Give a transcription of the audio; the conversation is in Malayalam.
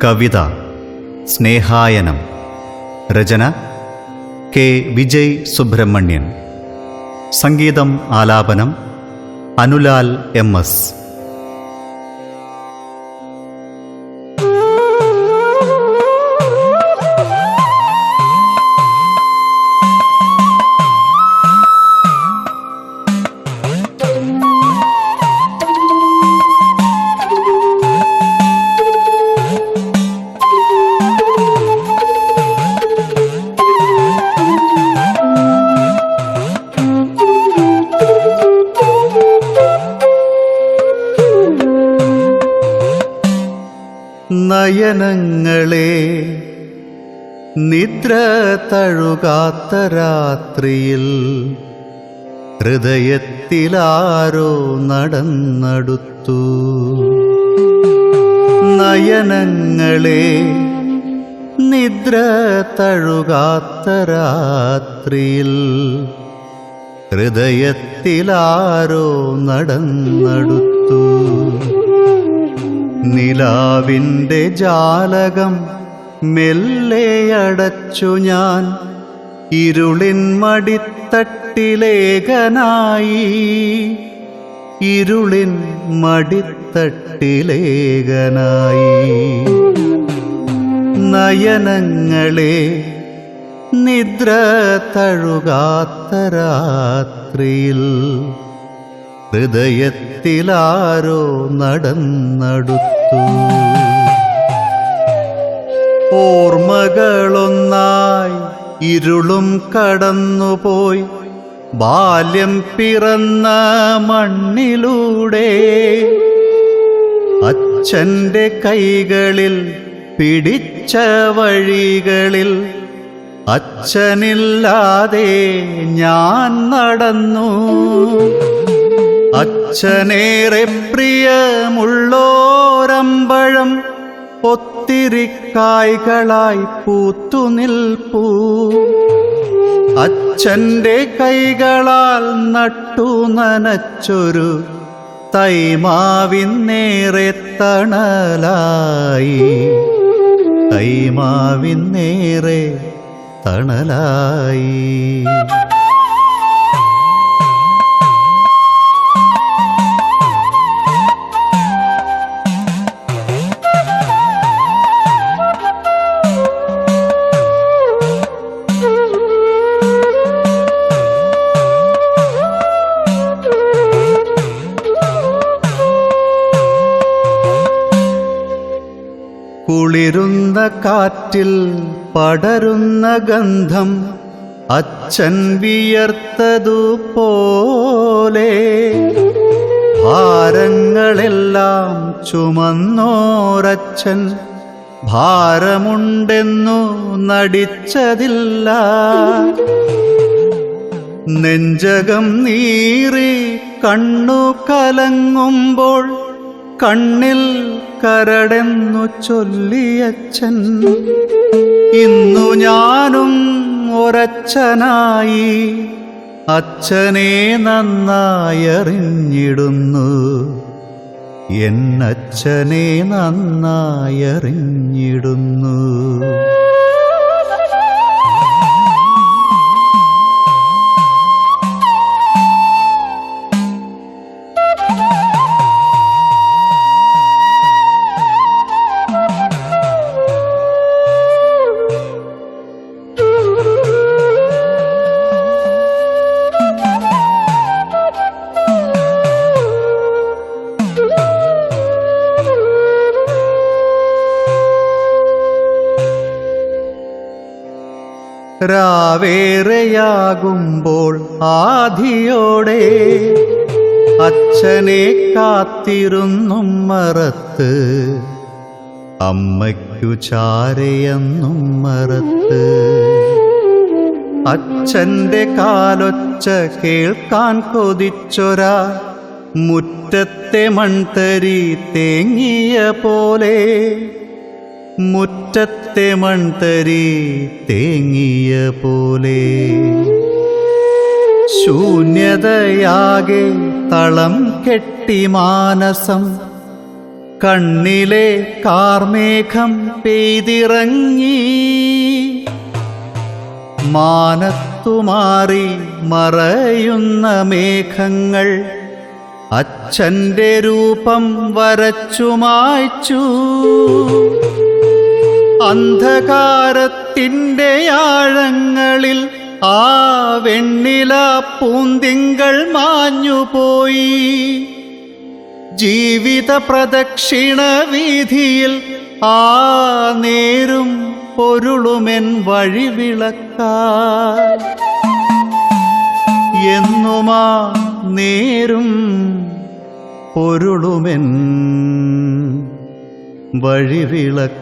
കവിത സ്നേഹായനം. രചന കെ വിജയ് സുബ്രഹ്മണ്യൻ. സംഗീതം ആലാപനം അനുലാൽ MS. നയനങ്ങളെ നിദ്ര തഴുകാത്ത രാത്രിയിൽ ഹൃദയത്തിലാരോ നടന്നടുത്തു. നയനങ്ങളെ നിദ്ര തഴുകാത്ത രാത്രിയിൽ ഹൃദയത്തിലാരോ നടന്നടുത്തു. നിലാവിൻ്റെ ജാലകം മെല്ലെയടച്ചു ഞാൻ ഇരുളിൻ മടിത്തട്ടിലേകനായി. ഇരുളിൻ മടിത്തട്ടിലേകനായി. നയനങ്ങളെ നിദ്ര തഴുകാത്ത രാത്രിയിൽ ഹൃദയത്തിലാരോ നടന്നടുത്തു. ഓർമ്മകളൊന്നായി ഇരുളും കടന്നുപോയി ബാല്യം പിറന്ന മണ്ണിലൂടെ. അച്ഛൻ്റെ കൈകളിൽ പിടിച്ച വഴികളിൽ അച്ഛനില്ലാതെ ഞാൻ നടന്നു. അച്ഛനേറെ പ്രിയമുള്ളോരമ്പഴം ഒത്തിരി കായ്കളായി പൂത്തുനിൽപ്പൂ. അച്ഛൻ്റെ കൈകളാൽ നട്ടു നനച്ചൊരു തൈമാവിന്നേറെ തണലായി. തൈമാവിന്നേറെ തണലായി. കുളിരുന്ന കാറ്റിൽ പടരുന്ന ഗന്ധം അച്ഛൻ വിയർത്തതുപോലെ. ഭാരങ്ങളെല്ലാം ചുമന്നോരച്ഛൻ ഭാരമുണ്ടെന്നു നടിച്ചതില്ല. നെഞ്ചകം നീറി കണ്ണു കലങ്ങുമ്പോൾ കണ്ണിൽ കരടെന്നു ചൊല്ലിയച്ഛൻ. ഇന്നു ഞാനും ഒരച്ഛനായി അച്ഛനെ നന്നായറിഞ്ഞിടുന്നു. എന്നച്ഛനെ നന്നായറിഞ്ഞിടുന്നു. രാവേറെയാകുമ്പോൾ ആധിയോടെ അച്ഛനെ കാത്തിരുന്നും മറത്ത്. അമ്മയ്ക്കു ചാരയെന്നും മറത്ത്. അച്ഛൻ്റെ കാലൊച്ച കേൾക്കാൻ കൊതിച്ചൊരാ മുറ്റത്തെ മൺതരി തേങ്ങിയ പോലെ. മുറ്റത്തെ മൺതരി തേങ്ങിയ പോലെ. ശൂന്യതയാകെ തളം കെട്ടി മാനസം കണ്ണിലെ കാർമേഘം പെയ്തിറങ്ങി മാനത്തുമാറി മറയുന്ന മേഘങ്ങൾ അച്ഛൻ്റെ രൂപം വരച്ചു മായ്ച്ചു. അന്ധകാരത്തിൻ്റെ ആഴങ്ങളിൽ ആ വെണ്ണില പൂന്തിങ്കൾ മാഞ്ഞുപോയി. ജീവിത പ്രദക്ഷിണ വീതിയിൽ ആ നേരും പൊരുളുമെൻ വഴിവിളക്കായി. എന്നുമാ നേരും പൊരുളുമെൻ വഴിവിളക്കായി.